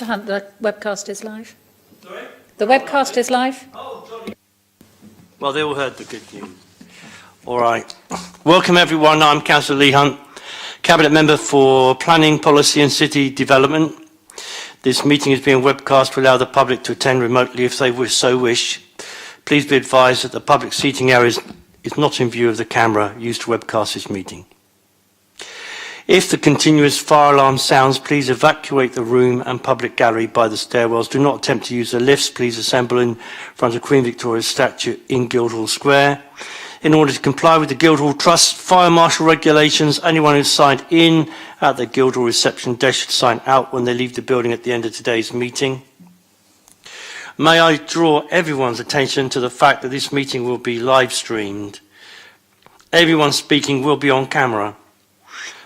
Mr Hunt, the webcast is live. Sorry? The webcast is live. Oh, jolly. Well, they all heard the good news. All right. Welcome, everyone. I'm Councillor Lee Hunt, Cabinet Member for Planning, Policy and City Development. This meeting is being webcast to allow the public to attend remotely if they so wish. Please be advised that the public seating area is not in view of the camera used to webcast this meeting. If the continuous fire alarm sounds, please evacuate the room and public gallery by the stairwells. Do not attempt to use the lifts. Please assemble in front of Queen Victoria's statue in Guildhall Square. In order to comply with the Guildhall Trust fire marshal regulations, anyone who's signed in at the Guildhall reception desk should sign out when they leave the building at the end of today's meeting. May I draw everyone's attention to the fact that this meeting will be live streamed. Everyone speaking will be on camera.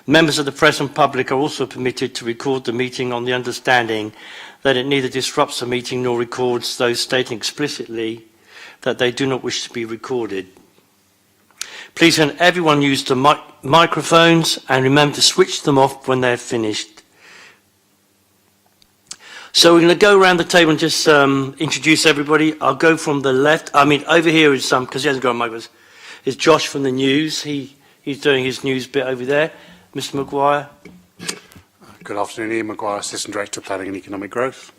Members of the press and public are also permitted to record the meeting on the understanding that it neither disrupts the meeting nor records those stating explicitly that they do not wish to be recorded. Please can everyone use the microphones and remember to switch them off when they're finished. So we're going to go around the table and just introduce everybody. I'll go from the left. Over here is because he hasn't got a microphone, is Josh from the news. He's doing his news bit over there. Mr Maguire. Good afternoon, Ian Maguire, Assistant Director of Planning and Economic Growth.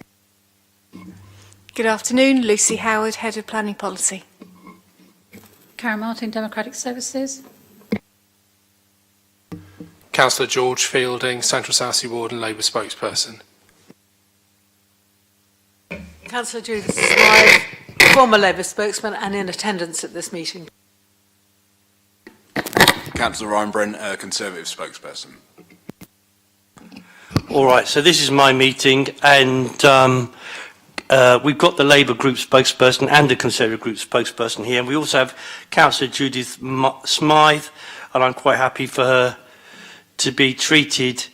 Good afternoon, Lucy Howard, Head of Planning Policy. Karen Martin, Democratic Services. Councillor George Fielding, Central Southsea Ward and Labour spokesperson. Councillor Judith Smythe, former Labour spokesman and in attendance at this meeting. Councillor Ryan Brent, Conservative spokesperson. All right, so this is my meeting, and we've got the Labour Group spokesperson and the Conservative Group spokesperson here, and we also have Councillor Judith Smythe, and I'm quite happy for her to be treated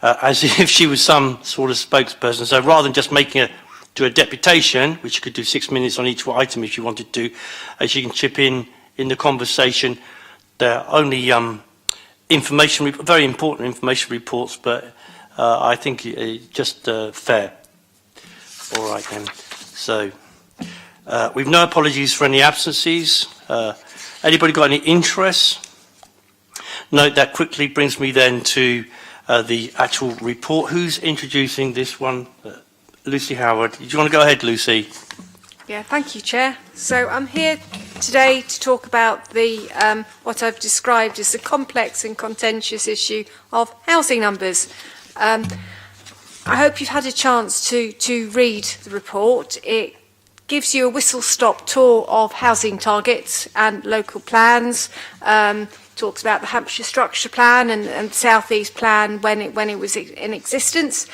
as if she was some sort of spokesperson. So rather than just making a deputation, which you could do 6 minutes on each item if you wanted to, she can chip in the conversation. They're only very important information reports, but I think just fair. All right then. So we've no apologies for any absences. Anybody got any interest? No, that quickly brings me then to the actual report. Who's introducing this one? Lucy Howard. Do you want to go ahead, Lucy? Yeah, thank you, Chair. So I'm here today to talk about the what I've described as the complex and contentious issue of housing numbers. I hope you've had a chance to read the report. It gives you a whistle-stop tour of housing targets and local plans. Talks about the Hampshire Structure Plan and the South East Plan when it was in existence.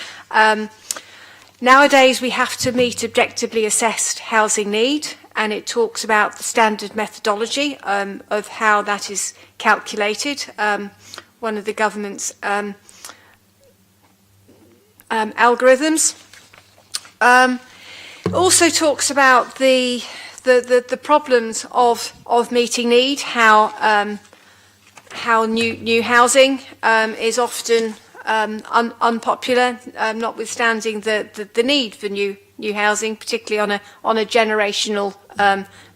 Nowadays, we have to meet objectively assessed housing need, and it talks about the standard methodology of how that is calculated. One of the government's algorithms. Also talks about the problems of meeting need, how new housing is often unpopular, notwithstanding the need for new housing, particularly on a generational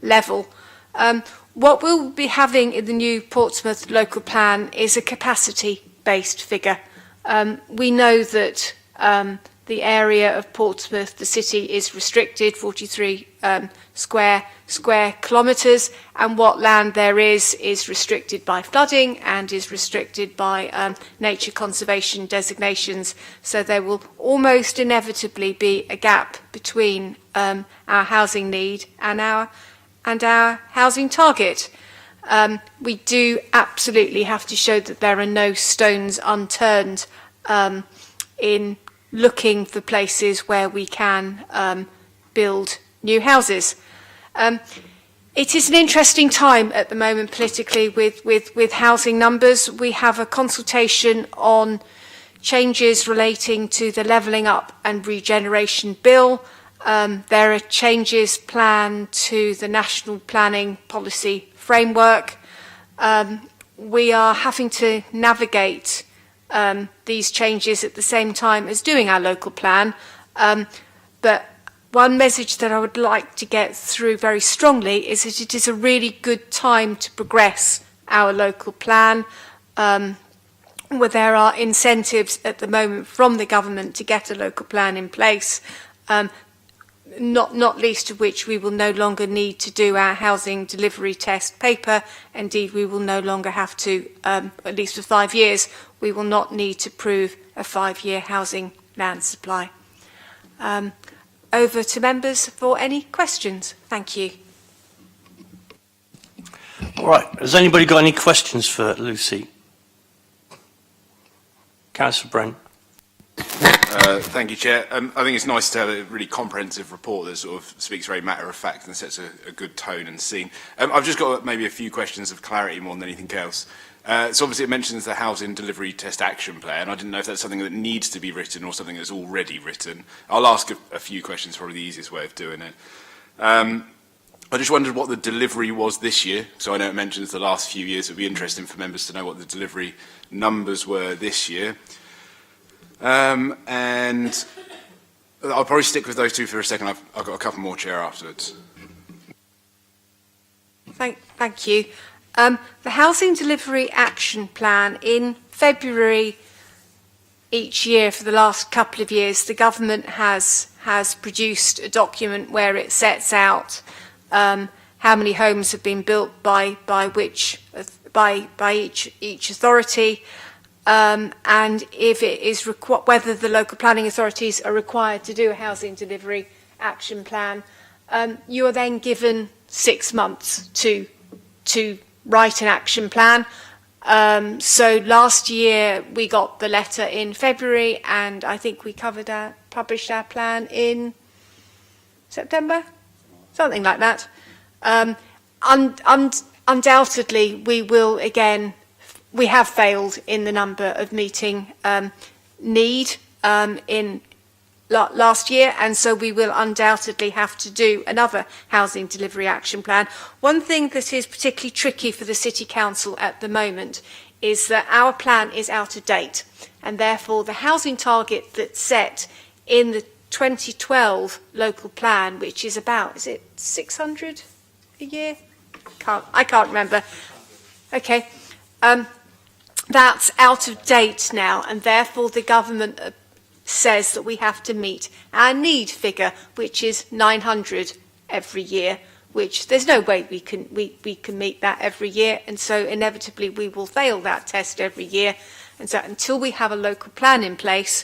level. What we'll be having in the new Portsmouth local plan is a capacity-based figure. We know that the area of Portsmouth, the city, is restricted, 43 square kilometres, and what land there is restricted by flooding and is restricted by nature conservation designations. So there will almost inevitably be a gap between our housing need and our housing target. We do absolutely have to show that there are no stones unturned in looking for places where we can build new houses. It is an interesting time at the moment politically with housing numbers. We have a consultation on changes relating to the Levelling Up and Regeneration Bill. There are changes planned to the National Planning Policy Framework. We are having to navigate these changes at the same time as doing our local plan. But one message that I would like to get through very strongly is that it is a really good time to progress our local plan, where there are incentives at the moment from the government to get a local plan in place, not least of which we will no longer need to do our housing delivery test paper. Indeed, we will no longer have to, at least for 5 years, we will not need to prove a 5-year housing land supply. Over to members for any questions. Thank you. All right. Has anybody got any questions for Lucy? Councillor Brent. Thank you, Chair. I think it's nice to have a really comprehensive report that sort of speaks very matter of fact and sets a good tone and scene. I've just got maybe a few questions of clarity more than anything else. So obviously it mentions the Housing Delivery Test Action Plan. I didn't know if that's something that needs to be written or something that's already written. I'll ask a few questions, probably the easiest way of doing it. I just wondered what the delivery was this year. So I know it mentions the last few years. It would be interesting for members to know what the delivery numbers were this year. And I'll probably stick with those two for a second. I've got a couple more, Chair, afterwards. Thank you. The Housing Delivery Action Plan, in February each year for the last couple of years, the government has produced a document where it sets out how many homes have been built by each authority, and if it is whether the local planning authorities are required to do a housing delivery action plan. You are then given 6 months to write an action plan. So last year we got the letter in February, and I think we published our plan in September, something like that. Undoubtedly, we have failed in the number of meeting need in last year, and so we will undoubtedly have to do another housing delivery action plan. One thing that is particularly tricky for the City Council at the moment is that our plan is out of date, and therefore the housing target that's set in the 2012 local plan, which is about, is it 600 a year? I can't remember. Okay. That's out of date now, and therefore the government says that we have to meet our need figure, which is 900 every year, which there's no way we can meet that every year, and so inevitably we will fail that test every year. And so until we have a local plan in place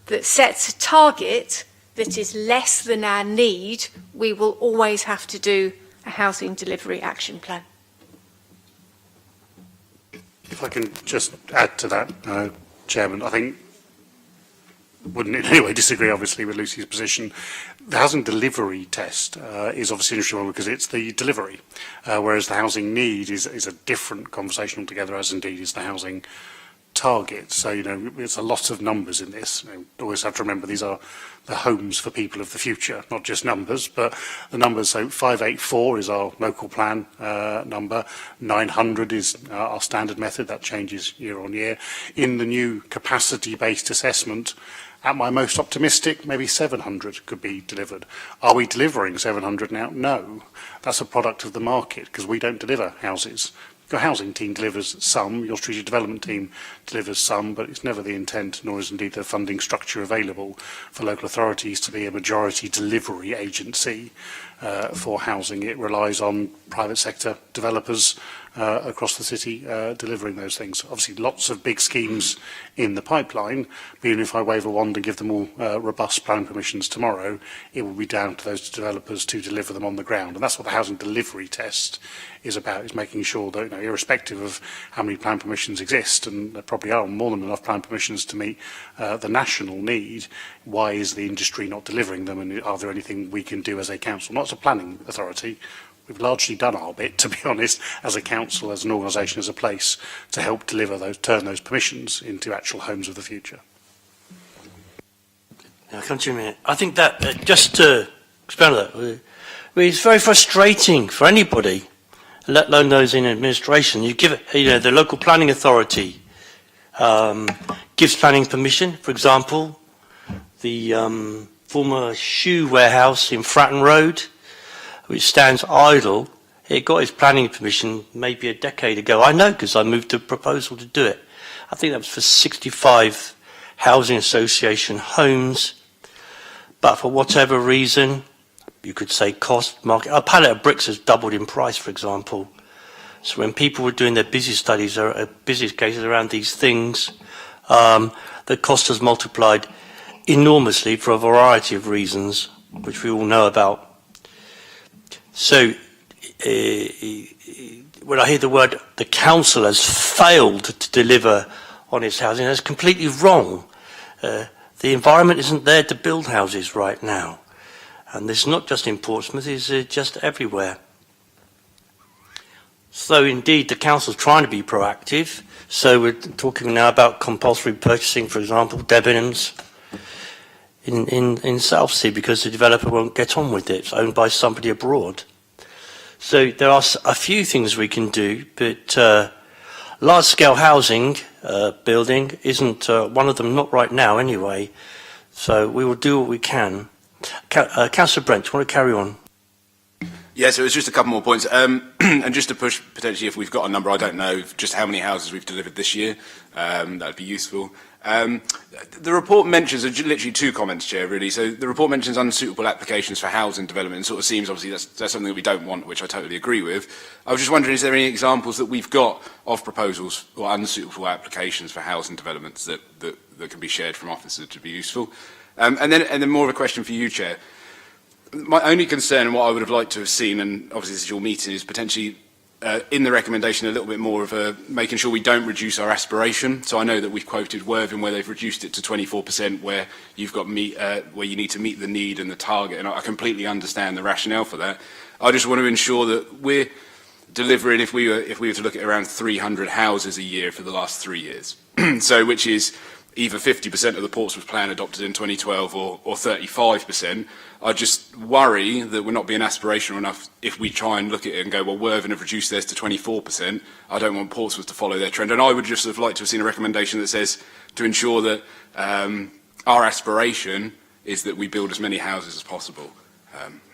that sets a target that is less than our need, we will always have to do a housing delivery action plan. If I can just add to that, Chairman, I think wouldn't in any way disagree, obviously, with Lucy's position. The housing delivery test is obviously an interesting one because it's the delivery, whereas the housing need is a different conversation altogether, as indeed is the housing target. So, it's a lot of numbers in this. Always have to remember these are the homes for people of the future, not just numbers, but the numbers. So 584 is our local plan number. 900 is our standard method. That changes year on year. In the new capacity-based assessment, at my most optimistic, maybe 700 could be delivered. Are we delivering 700 now? No. That's a product of the market because we don't deliver houses. Your housing team delivers some, your strategic development team delivers some, but it's never the intent, nor is indeed the funding structure available for local authorities to be a majority delivery agency for housing. It relies on private sector developers across the city delivering those things. Obviously, lots of big schemes in the pipeline, but even if I wave a wand and give them all robust planning permissions tomorrow, it will be down to those developers to deliver them on the ground. And that's what the housing delivery test is about, is making sure that, irrespective of how many plan permissions exist, and there probably are more than enough plan permissions to meet the national need, why is the industry not delivering them, and are there anything we can do as a council, not as a planning authority? We've largely done our bit, to be honest, as a council, as an organisation, as a place, to help deliver turn those permissions into actual homes of the future. I'll come to you in a minute. I think that, just to expand on that, it's very frustrating for anybody, let alone those in administration. You give it, the local planning authority gives planning permission. For example, the former shoe warehouse in Fratton Road, which stands idle. It got its planning permission maybe a decade ago. I know because I moved a proposal to do it. I think that was for 65 housing association homes. But for whatever reason, you could say cost, market, a pallet of bricks has doubled in price, for example. So when people were doing their business studies or business cases around these things, the cost has multiplied enormously for a variety of reasons, which we all know about. So when I hear the word the council has failed to deliver on its housing, that's completely wrong. The environment isn't there to build houses right now. And this is not just in Portsmouth, it's just everywhere. So indeed, the council's trying to be proactive. So we're talking now about compulsory purchasing, for example, Debenhams in Southsea, because the developer won't get on with it. It's owned by somebody abroad. So there are a few things we can do, but large-scale housing building isn't one of them, not right now anyway. So we will do what we can. Councillor Brent, do you want to carry on? Yeah, so it's just a couple more points. And just to push, potentially, if we've got a number, I don't know just how many houses we've delivered this year. That would be useful. The report mentions, literally two comments, Chair, really. So the report mentions unsuitable applications for housing development, and sort of seems, obviously, that's something that we don't want, which I totally agree with. I was just wondering, is there any examples that we've got of proposals or unsuitable applications for housing developments that can be shared from officers to be useful? And then more of a question for you, Chair. My only concern, and what I would have liked to have seen, and obviously this is your meeting, is potentially in the recommendation a little bit more of making sure we don't reduce our aspiration. So I know that we've quoted Worthing where they've reduced it to 24%, where you've got where you need to meet the need and the target, and I completely understand the rationale for that. I just want to ensure that we're delivering, if we were to look at around 300 houses a year for the last 3 years, so which is either 50% of the Portsmouth Plan adopted in 2012 or 35%. I just worry that we're not being aspirational enough if we try and look at it and go, well, Worthing have reduced theirs to 24%. I don't want Portsmouth to follow their trend. And I would just have liked to have seen a recommendation that says to ensure that our aspiration is that we build as many houses as possible.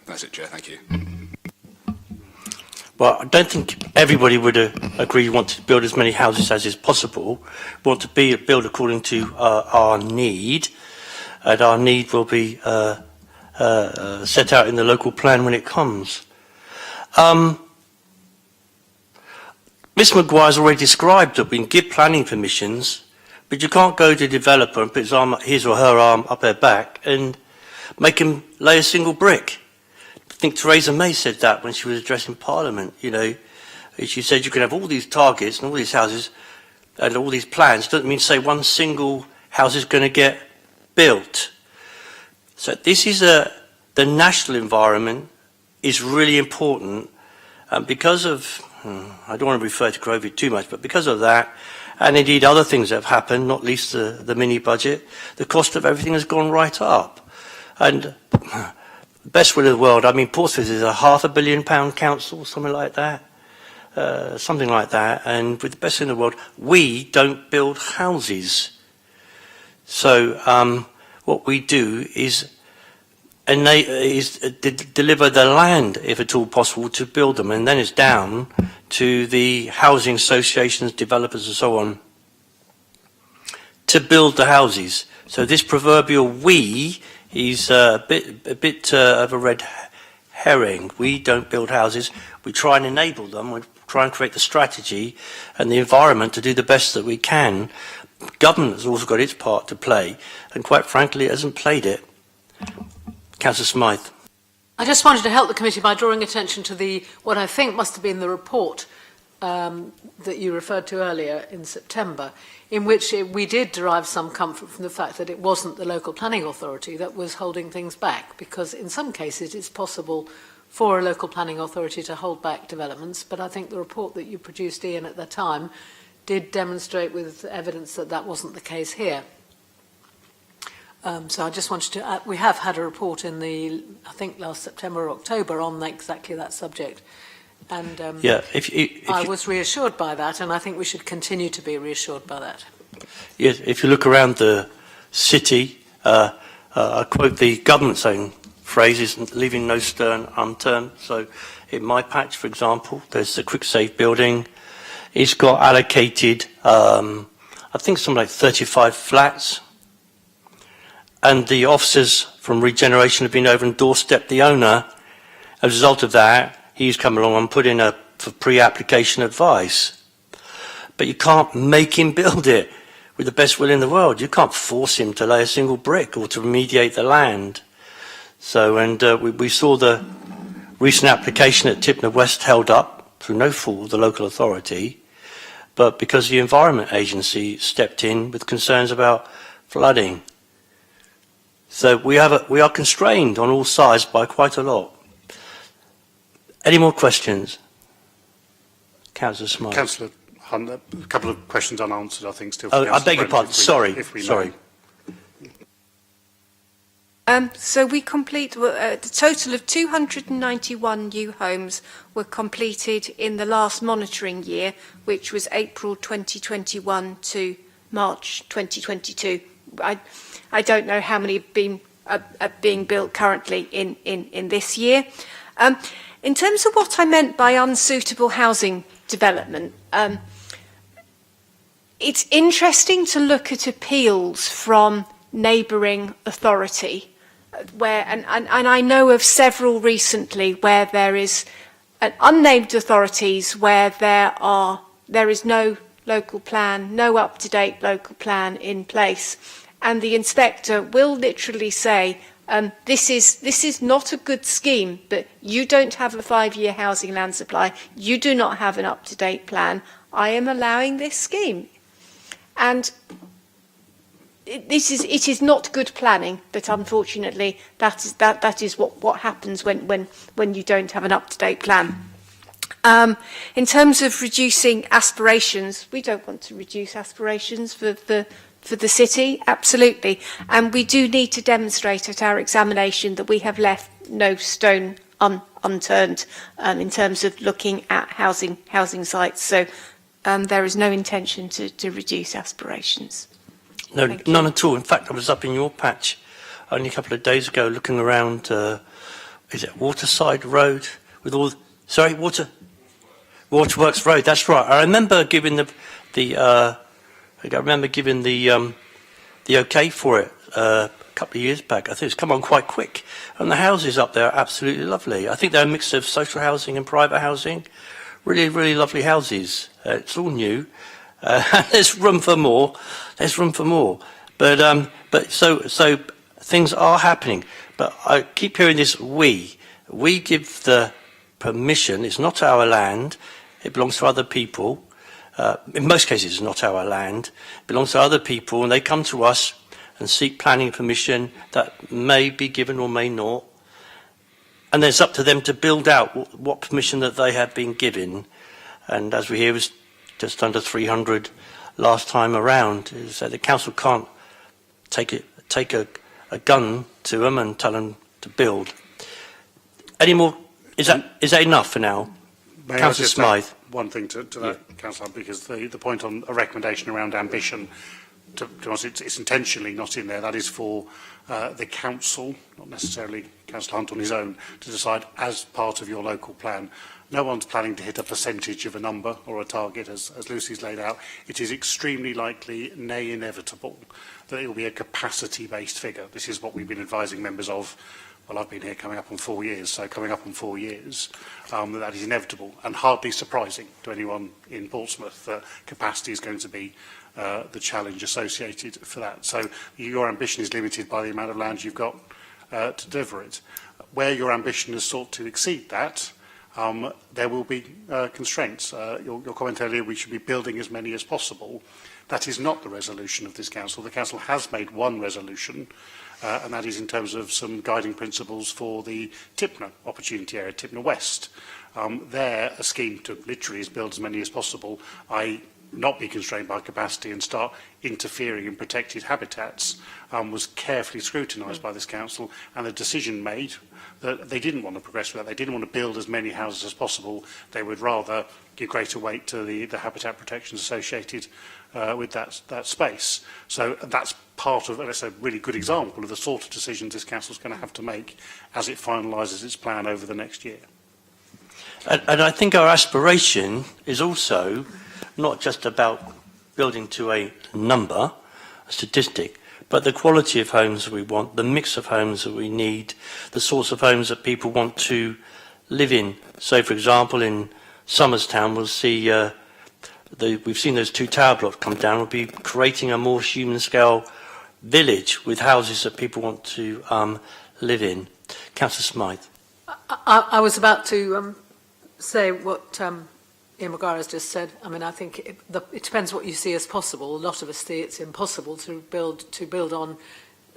That's it, Chair. Thank you. Well, I don't think everybody would agree you want to build as many houses as is possible. We want to build according to our need, and our need will be set out in the local plan when it comes. Ms Maguire's already described that we can give planning permissions, but you can't go to the developer and put his or her arm up their back and make him lay a single brick. I think Theresa May said that when she was addressing Parliament, you know. She said you can have all these targets and all these houses and all these plans. Doesn't mean say one single house is going to get built. So this is the national environment is really important, and because of, I don't want to refer to COVID too much, but because of that, and indeed other things that have happened, not least the mini budget, the cost of everything has gone right up. And best will of the world, I mean, Portsmouth is a £500 million council, something like that. And with the best in the world, we don't build houses. So what we do is deliver the land, if at all possible, to build them, and then it's down to the housing associations, developers and so on to build the houses. So this proverbial we is a bit of a red herring. We don't build houses. We try and enable them. We try and create the strategy and the environment to do the best that we can. Government has also got its part to play, and quite frankly, it hasn't played it. Councillor Smythe. I just wanted to help the committee by drawing attention to what I think must have been the report that you referred to earlier in September, in which we did derive some comfort from the fact that it wasn't the local planning authority that was holding things back, because in some cases it's possible for a local planning authority to hold back developments, but I think the report that you produced, Ian, at the time did demonstrate with evidence that that wasn't the case here. So I just wanted to add, we have had a report in I think last September or October on exactly that subject. And yeah, I was reassured by that, and I think we should continue to be reassured by that. Yes, if you look around the city, I quote the government's own phrases, leaving no stone unturned. So in my patch, for example, there's the QuickSave building. It's got allocated, I think something like 35 flats. And the officers from Regeneration have been over and doorstepped the owner. As a result of that, he's come along and put in for pre-application advice. But you can't make him build it with the best will in the world. You can't force him to lay a single brick or to remediate the land. So, and we saw the recent application at Tipner West held up through no fault of the local authority, but because the Environment Agency stepped in with concerns about flooding. So we are constrained on all sides by quite a lot. Any more questions? Councillor Smythe. Councillor Hunt, a couple of questions unanswered, I think, still. Oh, I beg your pardon. Sorry. Sorry. So we complete, the total of 291 new homes were completed in the last monitoring year, which was April 2021 to March 2022. I don't know how many are being built currently in this year. In terms of what I meant by unsuitable housing development, it's interesting to look at appeals from neighbouring authority, and I know of several recently where there is an unnamed authorities where there is no local plan, no up-to-date local plan in place, and the inspector will literally say, this is not a good scheme, but you don't have a 5-year housing land supply, you do not have an up-to-date plan, I am allowing this scheme. And it is not good planning, but unfortunately that is what happens when you don't have an up-to-date plan. In terms of reducing aspirations, we don't want to reduce aspirations for the city, absolutely. And we do need to demonstrate at our examination that we have left no stone unturned in terms of looking at housing sites. So there is no intention to reduce aspirations. No, none at all. In fact, I was up in your patch only a couple of days ago looking around, is it Waterside Road with all, Waterworks Road, that's right. I remember giving the okay for it a couple of years back. I think it's come on quite quick. And the houses up there are absolutely lovely. I think they're a mix of social housing and private housing. Really, really lovely houses. It's all new. There's room for more. There's room for more. But so things are happening. But I keep hearing this we give the permission. It's not our land. It belongs to other people. In most cases, it's not our land. It belongs to other people, and they come to us and seek planning permission that may be given or may not. And then it's up to them to build out what permission that they have been given. And as we hear, it was just under 300 last time around. So the council can't take a gun to them and tell them to build. Any more? Is that enough for now? Councillor Smythe. One thing to that, Councillor, because the point on a recommendation around ambition, to be honest, it's intentionally not in there. That is for the council, not necessarily Councillor Hunt on his own, to decide as part of your local plan. No one's planning to hit a percentage of a number or a target, as Lucy's laid out. It is extremely likely, nay inevitable, that it will be a capacity-based figure. This is what we've been advising members of. Well, I've been here coming up on 4 years, so coming up on 4 years, that is inevitable and hardly surprising to anyone in Portsmouth that capacity is going to be the challenge associated for that. So your ambition is limited by the amount of land you've got to deliver it. Where your ambition is sought to exceed that, there will be constraints. Your comment earlier, we should be building as many as possible. That is not the resolution of this council. The council has made one resolution, and that is in terms of some guiding principles for the Tipner opportunity area, Tipner West. There, a scheme to literally is build as many as possible. I not be constrained by capacity and start interfering in protected habitats was carefully scrutinised by this council, and the decision made that they didn't want to progress with that. They didn't want to build as many houses as possible. They would rather give greater weight to the habitat protections associated with that space. So that's part of, that's a really good example of the sort of decisions this council is going to have to make as it finalises its plan over the next year. And I think our aspiration is also not just about building to a number, a statistic, but the quality of homes we want, the mix of homes that we need, the sorts of homes that people want to live in. So, for example, in Somerstown, we'll see, we've seen those 2 tower blocks come down. We'll be creating a more human-scale village with houses that people want to live in. Councillor Smythe. I was about to say what Ian Maguire has just said. I mean, I think it depends what you see as possible. A lot of us see it's impossible to build on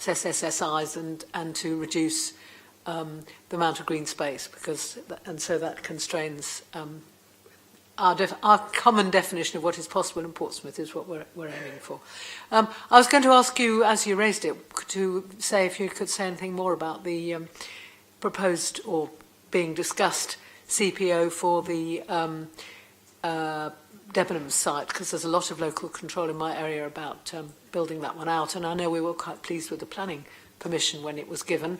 SSSIs and to reduce the amount of green space, so that constrains our common definition of what is possible in Portsmouth is what we're aiming for. I was going to ask you, as you raised it, to say if you could say anything more about the proposed or being discussed CPO for the Debenham site, because there's a lot of local control in my area about building that one out, and I know we were quite pleased with the planning permission when it was given,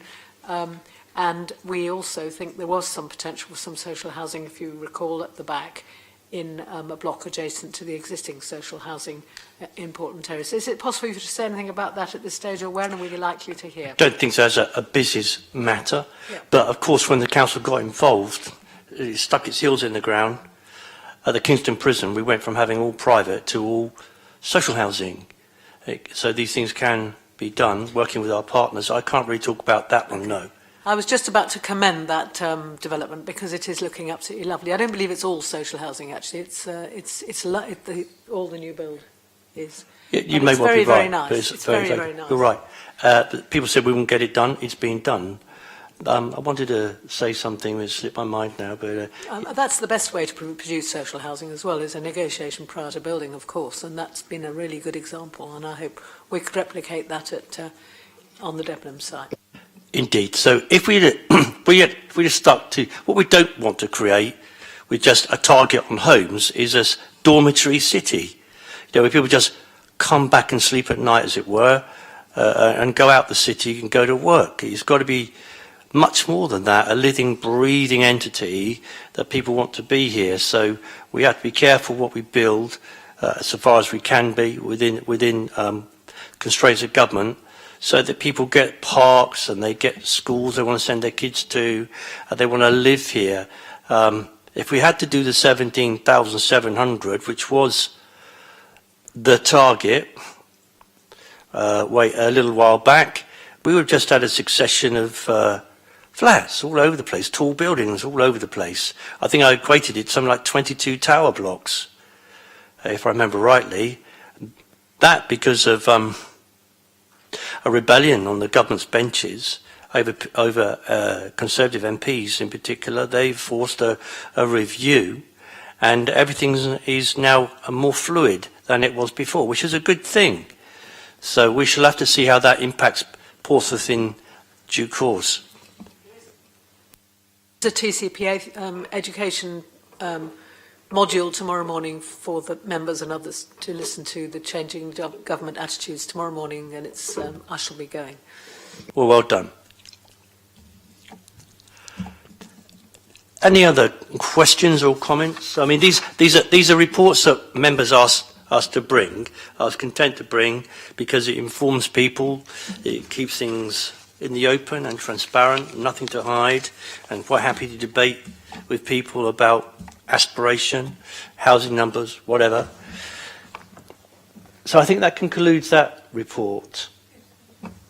and we also think there was some potential for some social housing, if you recall, at the back in a block adjacent to the existing social housing in Portland Terrace. Is it possible for you to say anything about that at this stage, or when are we likely to hear? I don't think so as a business matter, Yeah. but of course when the council got involved, it stuck its heels in the ground. At the Kingston prison, we went from having all private to all social housing. So these things can be done, working with our partners. I can't really talk about that one, no. I was just about to commend that development because it is looking absolutely lovely. I don't believe it's all social housing, actually. All the new build is. You may well be right. Very nice. But It's very, very nice. You're right. But people said we won't get it done. It's been done. I wanted to say something that slipped my mind now, but... That's the best way to produce social housing as well, is a negotiation prior to building, of course, and that's been a really good example, and I hope we could replicate that on the Debenham site. Indeed. So if we just stuck to what we don't want to create with just a target on homes is a dormitory city, where people just come back and sleep at night, as it were, and go out the city and go to work. It's got to be much more than that, a living, breathing entity that people want to be here. So we have to be careful what we build, so far as we can be within constraints of government, so that people get parks and they get schools they want to send their kids to, they want to live here. If we had to do the 17,700, which was the target a little while back, we would have just had a succession of flats all over the place, tall buildings all over the place. I think I equated it to something like 22 tower blocks, if I remember rightly. That because of a rebellion on the government's benches over Conservative MPs in particular. They've forced a review, and everything is now more fluid than it was before, which is a good thing. So we shall have to see how that impacts Portsmouth in due course. The TCPA education module tomorrow morning for the members and others to listen to the changing government attitudes tomorrow morning, and it's I shall be going. Well done. Any other questions or comments? I mean, these are reports that members asked us to bring. I was content to bring because it informs people, it keeps things in the open and transparent, nothing to hide, and quite happy to debate with people about aspiration, housing numbers, whatever. So I think that concludes that report.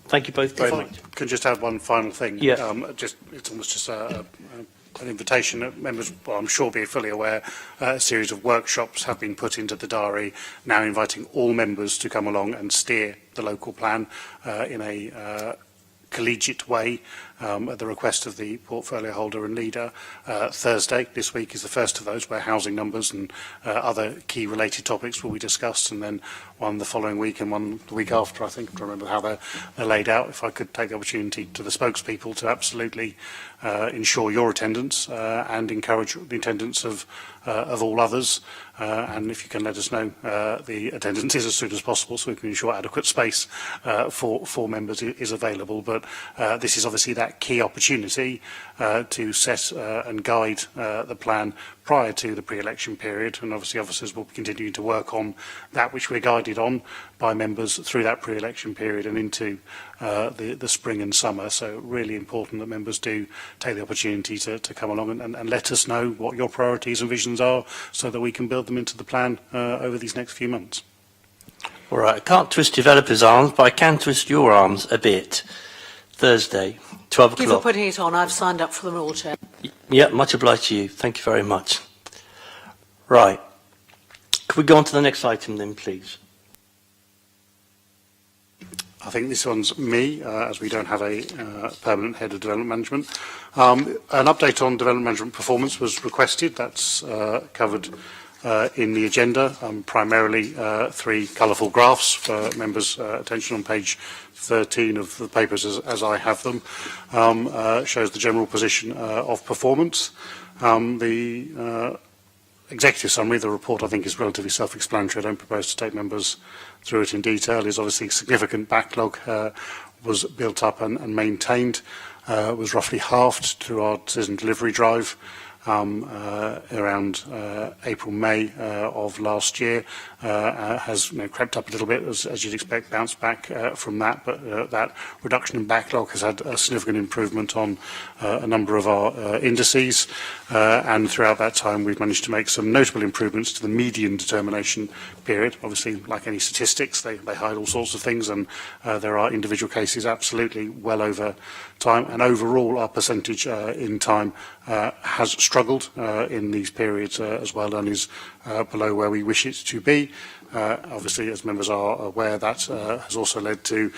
Thank you both very much. Can just add one final thing? Yeah. It's almost just an invitation that members, well, I'm sure, be fully aware. A series of workshops have been put into the diary, now inviting all members to come along and steer the local plan in a collegiate way, at the request of the portfolio holder and leader. Thursday this week is the first of those, where housing numbers and other key related topics will be discussed, and then one the following week and one the week after, I think, to remember how they're laid out. If I could take the opportunity to the spokespeople to absolutely ensure your attendance and encourage the attendance of all others, and if you can let us know the attendances as soon as possible, so we can ensure adequate space for members is available. But this is obviously that key opportunity to set and guide the plan prior to the pre-election period, and obviously officers will be continuing to work on that which we're guided on by members through that pre-election period and into the spring and summer. So really important that members do take the opportunity to come along and let us know what your priorities and visions are, so that we can build them into the plan over these next few months. All right, I can't twist developers' arms, but I can twist your arms a bit. Thursday, 12 Thank you for o'clock. putting it on. I've signed up for them all, Chair. Yeah, much obliged to you. Thank you very much. Right. Could we go on to the next item then, please? I think this one's me, as we don't have a permanent head of development management. An update on development management performance was requested. That's covered in the agenda, primarily 3 colourful graphs for members' attention on page 13 of the papers as I have them. Shows the general position of performance. The executive summary, the report, I think, is relatively self-explanatory. I don't propose to take members through it in detail. Is obviously a significant backlog was built up and maintained, was roughly halved through our decision delivery drive around April, May of last year. Has crept up a little bit, as you'd expect, bounced back from that, but that reduction in backlog has had a significant improvement on a number of our indices, and throughout that time we've managed to make some notable improvements to the median determination period. Obviously, like any statistics, they hide all sorts of things, and there are individual cases absolutely well over time, and overall our percentage in time has struggled in these periods as well, and is below where we wish it to be. Obviously, as members are aware, that has also led to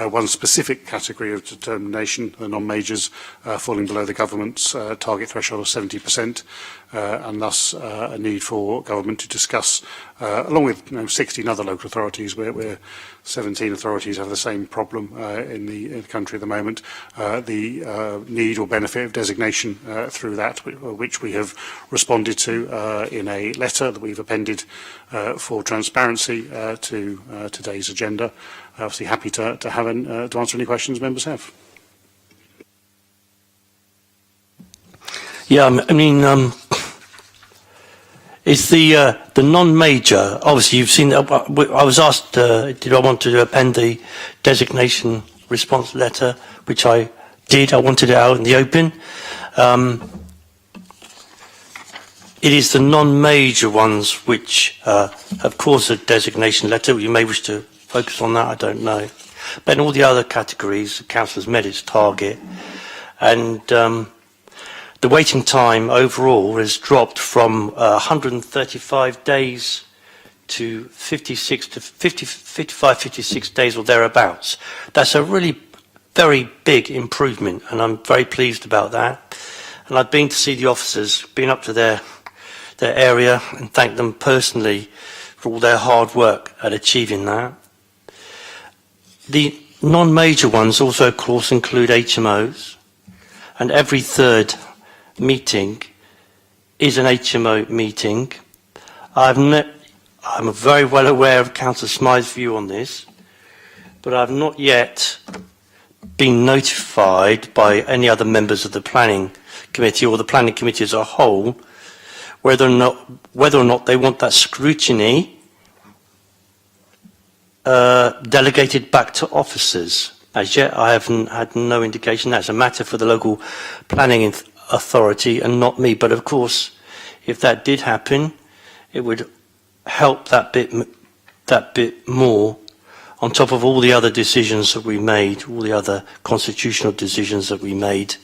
one specific category of determination, the non-majors, falling below the government's target threshold of 70%, and thus a need for government to discuss, along with 16 other local authorities, where 17 authorities have the same problem in the country at the moment, the need or benefit of designation through that, which we have responded to in a letter that we've appended for transparency to today's agenda. Obviously happy to answer any questions members have. Yeah, I mean, it's the non-major. Obviously, you've seen. I was asked, did I want to append the designation response letter, which I did. I wanted it out in the open. It is the non-major ones which have caused a designation letter. You may wish to focus on that, I don't know. But in all the other categories, the council has met its target. And the waiting time overall has dropped from 135 days to 55, 56 days or thereabouts. That's a really very big improvement, and I'm very pleased about that. And I've been to see the officers, been up to their area, and thank them personally for all their hard work at achieving that. The non-major ones also, of course, include HMOs, and every third meeting is an HMO meeting. I'm very well aware of Councillor Smythe's view on this, but I've not yet been notified by any other members of the planning committee or the planning committee as a whole whether or not they want that scrutiny delegated back to officers. As yet, I haven't had no indication. That's a matter for the local planning authority and not me. But of course, if that did happen, it would help that bit more, on top of all the other decisions that we made, all the other constitutional decisions that we made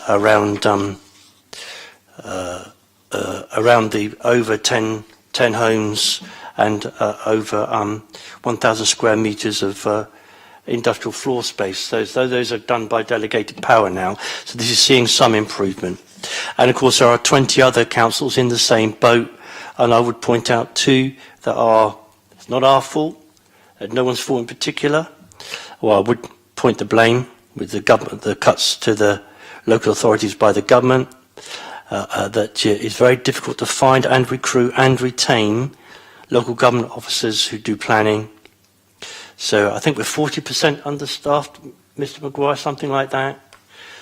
around the over 10 homes and over 1,000 square metres of industrial floor space. So those are done by delegated power now. So this is seeing some improvement. And of course, there are 20 other councils in the same boat. And I would point out two that are, it's not our fault, no one's fault in particular. Well, I would point the blame with the government, the cuts to the local authorities by the government, that it's very difficult to find and recruit and retain local government officers who do planning. So I think we're 40% understaffed, Mr. Maguire, something like that.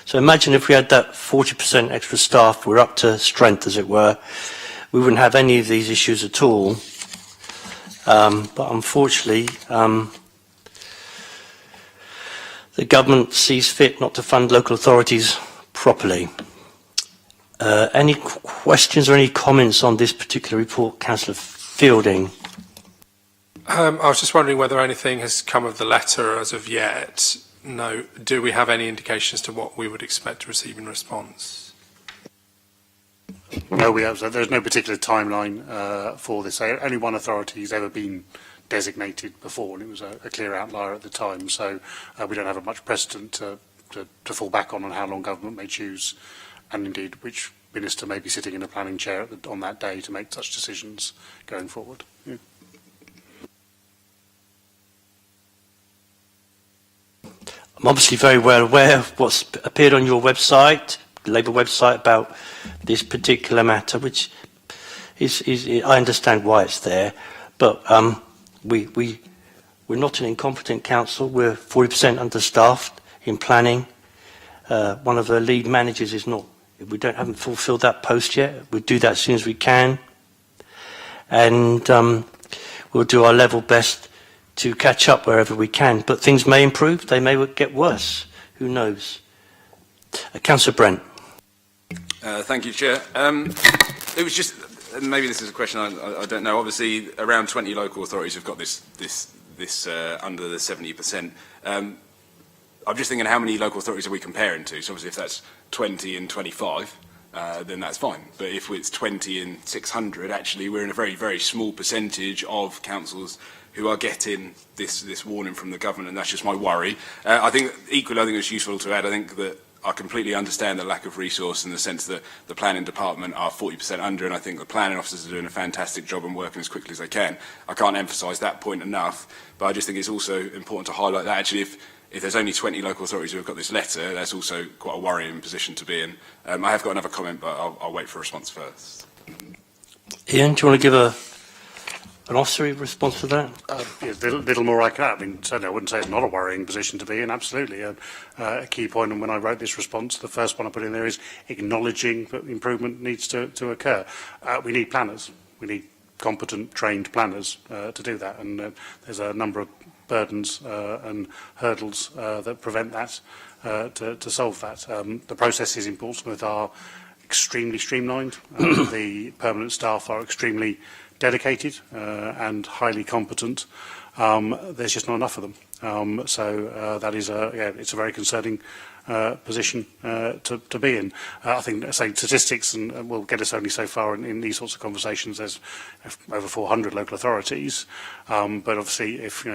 So imagine if we had that 40% extra staff, we're up to strength, as it were, we wouldn't have any of these issues at all. But unfortunately, the government sees fit not to fund local authorities properly. Any questions or any comments on this particular report, Councillor Fielding? I was just wondering whether anything has come of the letter as of yet. No. Do we have any indications to what we would expect to receive in response? No, we have. So there's no particular timeline for this. Only one authority has ever been designated before, and it was a clear outlier at the time. So we don't have much precedent to fall back on how long government may choose, and indeed which minister may be sitting in a planning chair on that day to make such decisions going forward. Yeah. I'm obviously very well aware of what's appeared on your website, the Labour website, about this particular matter, which is I understand why it's there, but we're not an incompetent council. We're 40% understaffed in planning. One of the lead managers is not. Haven't fulfilled that post yet. We'll do that as soon as we can, and we'll do our level best to catch up wherever we can. But things may improve. They may get worse. Who knows? Councillor Brent. Thank you, Chair. It was just, maybe this is a question I don't know. Obviously, around 20 local authorities have got this under the 70%. I'm just thinking, how many local authorities are we comparing to? So obviously, if that's 20 and 25, then that's fine. But if it's 20 and 600, actually, we're in a very, very small percentage of councils who are getting this warning from the government, and that's just my worry. I think it's useful to add, I think that I completely understand the lack of resource in the sense that the planning department are 40% under, and I think the planning officers are doing a fantastic job and working as quickly as they can. I can't emphasise that point enough, but I just think it's also important to highlight that actually if there's only 20 local authorities who have got this letter, that's also quite a worrying position to be in. I have got another comment, but I'll wait for a response first. Ian, do you want to give an officery response to that? Yeah, little more I can add. I mean, certainly I wouldn't say it's not a worrying position to be in, absolutely. A key point, and when I wrote this response, the first one I put in there is acknowledging that improvement needs to occur. We need planners. We need competent, trained planners to do that, and there's a number of burdens and hurdles that prevent that to solve that. The processes in Portsmouth are extremely streamlined. The permanent staff are extremely dedicated and highly competent. There's just not enough of them. So that is it's a very concerning position to be in. I think, say, statistics and will get us only so far in these sorts of conversations. There's over 400 local authorities, but obviously if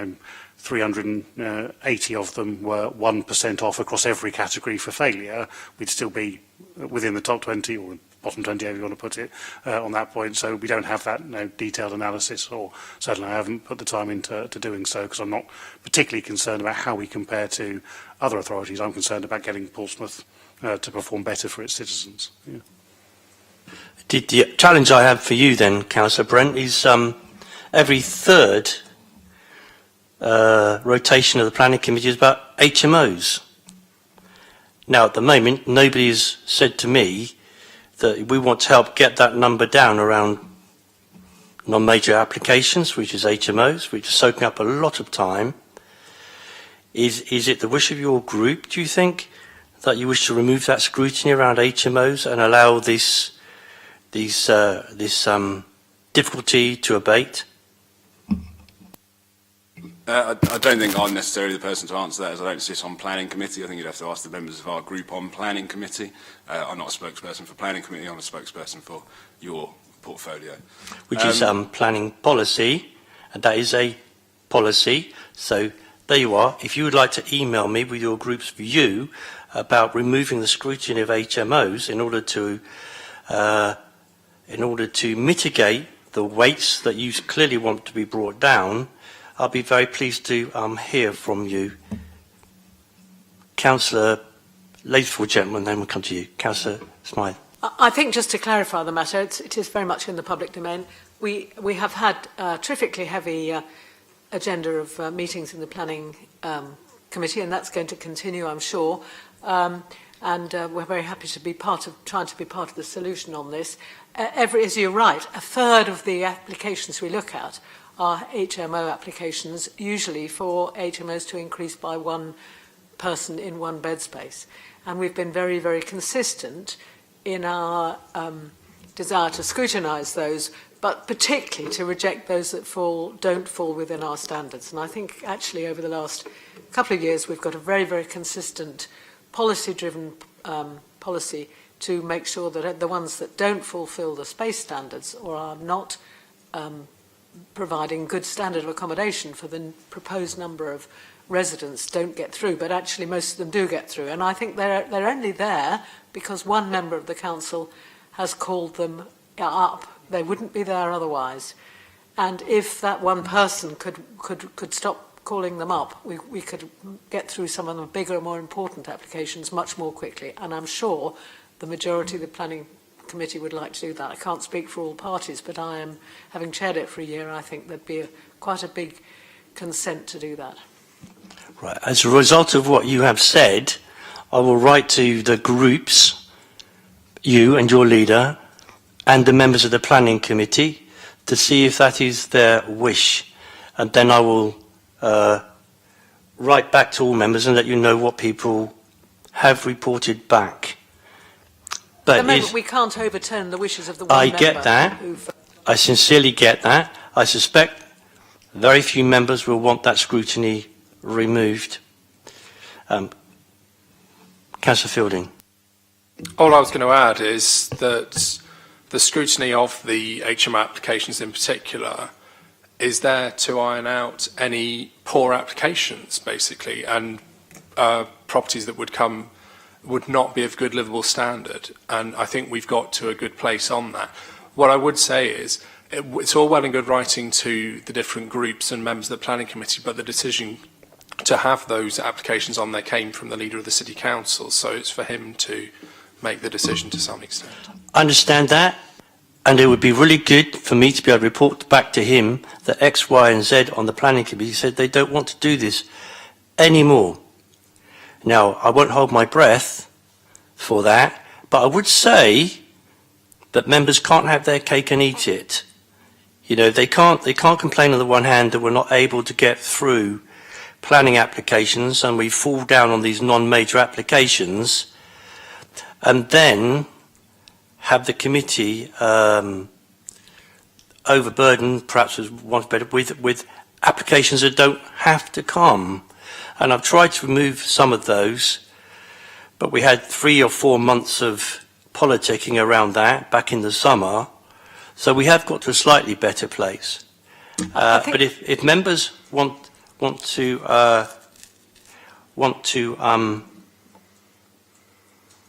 380 of them were 1% off across every category for failure, we'd still be within the top 20 or bottom 20, however you want to put it, on that point. So we don't have that detailed analysis, or certainly I haven't put the time into doing so, because I'm not particularly concerned about how we compare to other authorities. I'm concerned about getting Portsmouth to perform better for its citizens. Yeah. The challenge I have for you then, Councillor Brent, is every third rotation of the planning committee is about HMOs. Now, at the moment, nobody has said to me that we want to help get that number down around non-major applications, which is HMOs, which is soaking up a lot of time. Is it the wish of your group, do you think, that you wish to remove that scrutiny around HMOs and allow this difficulty to abate? I don't think I'm necessarily the person to answer that, as I don't sit on planning committee. I think you'd have to ask the members of our group on planning committee. I'm not a spokesperson for planning committee, I'm a spokesperson for your portfolio. Which is planning policy, and that is a policy, so there you are. If you would like to email me with your group's view about removing the scrutiny of HMOs in order to mitigate the weights that you clearly want to be brought down, I'll be very pleased to hear from you. Councillor, ladies and gentlemen, then we'll come to you. Councillor Smythe. I think just to clarify the matter, it is very much in the public domain. We have had a terrifically heavy agenda of meetings in the planning committee, and that's going to continue, I'm sure. And we're very happy to be trying to be part of the solution on this. As you're right, a third of the applications we look at are HMO applications, usually for HMOs to increase by one person in one bed space. And we've been very, very consistent in our desire to scrutinise those, but particularly to reject those that don't fall within our standards. And I think actually over the last couple of years we've got a very, very consistent policy-driven policy to make sure that the ones that don't fulfil the space standards or are not providing good standard of accommodation for the proposed number of residents don't get through, but actually most of them do get through. And I think they're only there because one member of the council has called them up. They wouldn't be there otherwise. And if that one person could stop calling them up, we could get through some of the bigger, more important applications much more quickly. And I'm sure the majority of the planning committee would like to do that. I can't speak for all parties, but I am, having chaired it for a year, I think there'd be quite a big consent to do that. Right. As a result of what you have said, I will write to the groups, you and your leader, and the members of the planning committee to see if that is their wish. And then I will write back to all members and let you know what people have reported back. At the moment, we can't overturn the wishes of the one member. I get that. I sincerely get that. I suspect very few members will want that scrutiny removed. Councillor Fielding. All I was going to add is that the scrutiny of the HMO applications in particular is there to iron out any poor applications, basically, and properties that would not be of good livable standard. And I think we've got to a good place on that. What I would say is it's all well and good writing to the different groups and members of the planning committee, but the decision to have those applications on there came from the leader of the city council. So it's for him to make the decision to some extent. I understand that. And it would be really good for me to be able to report back to him that X, Y and Z on the planning committee said they don't want to do this anymore. Now, I won't hold my breath for that, but I would say that members can't have their cake and eat it. You know, they can't complain on the one hand that we're not able to get through planning applications and we fall down on these non-major applications, and then have the committee overburdened, perhaps as one's better, with applications that don't have to come. And I've tried to remove some of those, but we had 3 or 4 months of politicking around that back in the summer, so we have got to a slightly better place. But if members want to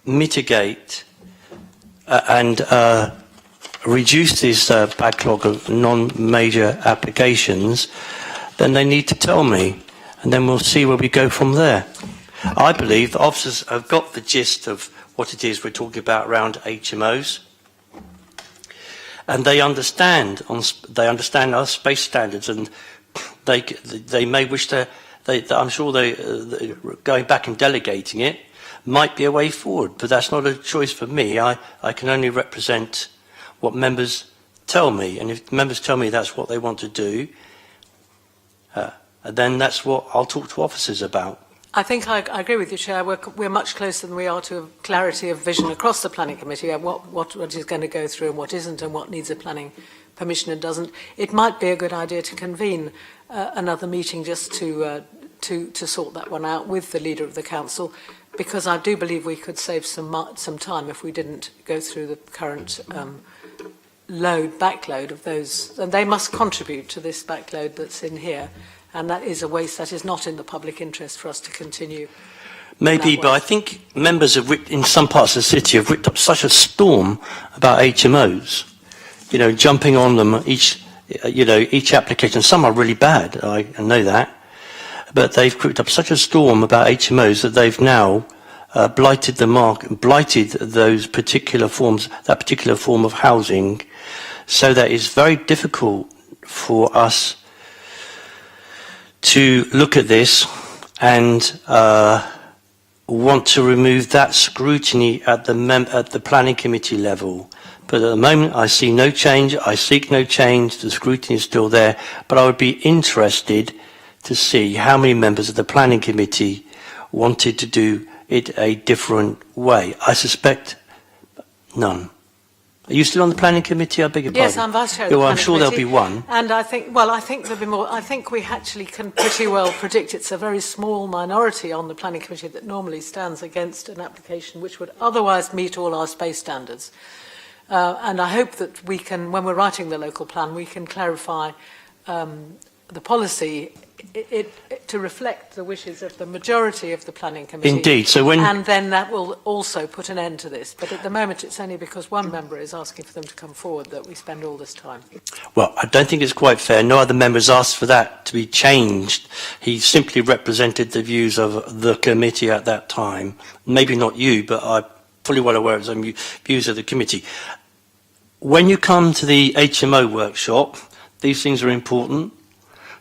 mitigate and reduce this backlog of non-major applications, then they need to tell me, and then we'll see where we go from there. I believe the officers have got the gist of what it is we're talking about around HMOs, and they understand our space standards, and they may wish to. I'm sure they going back and delegating it might be a way forward, but that's not a choice for me. I can only represent what members tell me, and if members tell me that's what they want to do, then that's what I'll talk to officers about. I think I agree with you, Chair. We're much closer than we are to a clarity of vision across the planning committee of what is going to go through and what isn't, and what needs a planning permission and doesn't. It might be a good idea to convene another meeting just to sort that one out with the leader of the council, because I do believe we could save some time if we didn't go through the current backload of those, and they must contribute to this backload that's in here. and that is a waste that is not in the public interest for us to continue. Maybe, that but way. I think members in some parts of the city have whipped up such a storm about HMOs, jumping on them each application. Some are really bad, I know that, but they've whipped up such a storm about HMOs that they've now blighted the market, blighted those particular forms, that particular form of housing, so that it's very difficult for us to look at this and want to remove that scrutiny at the planning committee level. But at the moment, I see no change. I seek no change. The scrutiny is still there. But I would be interested to see how many members of the planning committee wanted to do it a different way. I suspect none. Are you still on the planning committee? I beg your pardon. Yes, I'm vice chair of the I'm planning sure there'll committee. be one. And I think there'll be more. I think we actually can pretty well predict it's a very small minority on the planning committee that normally stands against an application which would otherwise meet all our space standards. And I hope that we can, when we're writing the local plan, we can clarify the policy to reflect the wishes of the majority of the planning committee. Indeed. And then that will also put an end to this. But at the moment, it's only because one member is asking for them to come forward that we spend all this time. Well, I don't think it's quite fair. No other members asked for that to be changed. He simply represented the views of the committee at that time. Maybe not you, but I'm fully well aware of the views of the committee. When you come to the HMO workshop, these things are important.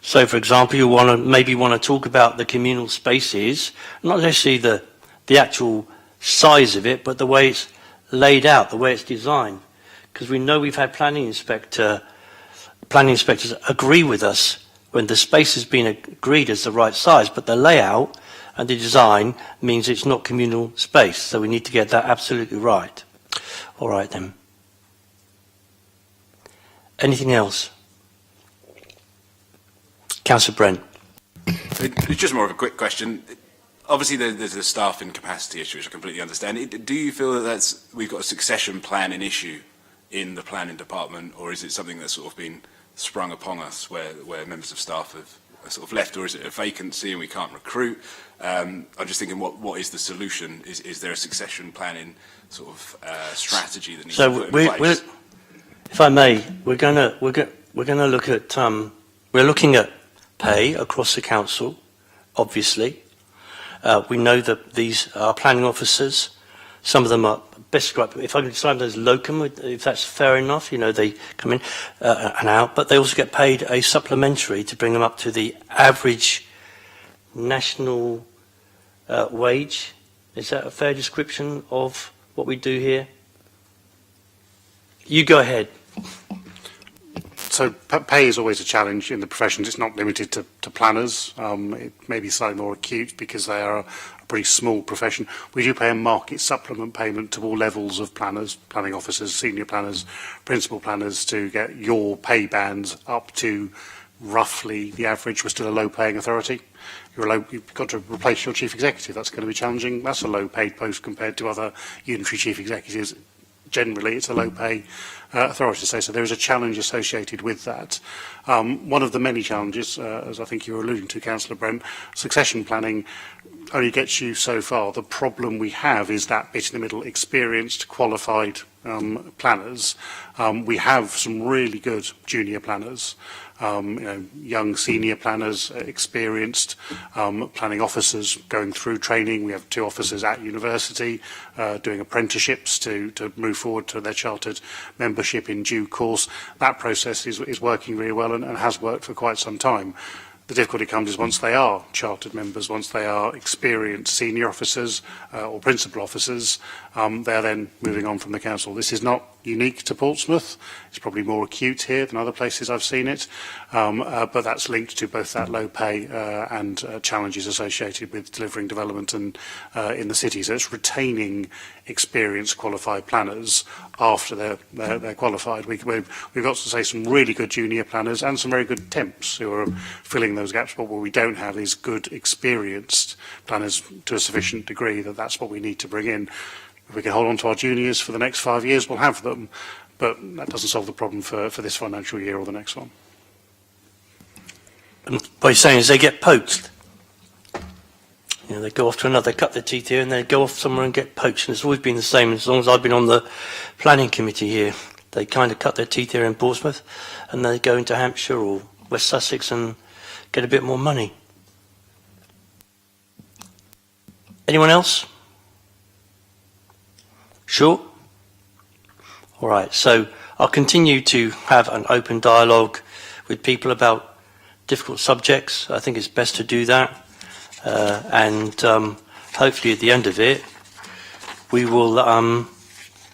So, for example, you maybe want to talk about the communal spaces, not necessarily the actual size of it, but the way it's laid out, the way it's designed. Because we know we've had planning inspectors agree with us when the space has been agreed as the right size, but the layout and the design means it's not communal space. So we need to get that absolutely right. All right then. Anything else? Councillor Brent. It's just more of a quick question. Obviously, there's a staffing capacity issue, which I completely understand. Do you feel that we've got a succession planning issue in the planning department, or is it something that's sort of been sprung upon us where members of staff have sort of left, or is it a vacancy and we can't recruit? I'm just thinking, what is the solution? Is there a succession planning sort of strategy that needs to be put in place? If I may, we're going to look at we're looking at pay across the council. Obviously, we know that these are planning officers. Some of them are best described, if I can describe them as locum, if that's fair enough. They come in and out, but they also get paid a supplementary to bring them up to the average national wage. Is that a fair description of what we do here? You go ahead. So pay is always a challenge in the professions. It's not limited to planners. It may be slightly more acute because they are a pretty small profession. We do pay a market supplement payment to all levels of planners, planning officers, senior planners, principal planners, to get your pay bands up to roughly the average. We're still a low-paying authority. You've got to replace your chief executive. That's going to be challenging. That's a low-paid post compared to other unitary chief executives. Generally, it's a low-pay authority. So there is a challenge associated with that. One of the many challenges, as I think you were alluding to, Councillor Brent, succession planning only gets you so far. The problem we have is that bit in the middle, experienced, qualified planners. We have some really good junior planners. Young senior planners, experienced planning officers going through training. We have 2 officers at university doing apprenticeships to move forward to their chartered membership in due course. That process is working really well and has worked for quite some time. The difficulty comes is once they are chartered members, once they are experienced senior officers or principal officers, they are then moving on from the council. This is not unique to Portsmouth. It's probably more acute here than other places I've seen it, but that's linked to both that low pay and challenges associated with delivering development and in the city. So it's retaining experienced qualified planners after they're qualified. We've got to say some really good junior planners and some very good temps who are filling those gaps, but what we don't have is good experienced planners to a sufficient degree that's what we need to bring in. If we can hold on to our juniors for the next 5 years, we'll have them, but that doesn't solve the problem for this financial year or the next one. And what he's saying is they get poached. You know, they go off to another, cut their teeth here, and they go off somewhere and get poached. And it's always been the same as long as I've been on the planning committee here. They kind of cut their teeth here in Portsmouth, and they go into Hampshire or West Sussex and get a bit more money. Anyone else? Sure? All right, so I'll continue to have an open dialogue with people about difficult subjects. I think it's best to do that. And hopefully at the end of it, we will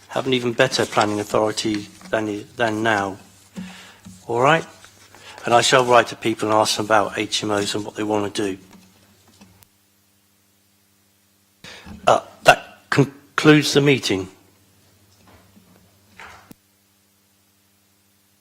have an even better planning authority than now. All right? And I shall write to people and ask them about HMOs and what they want to do. That concludes the meeting.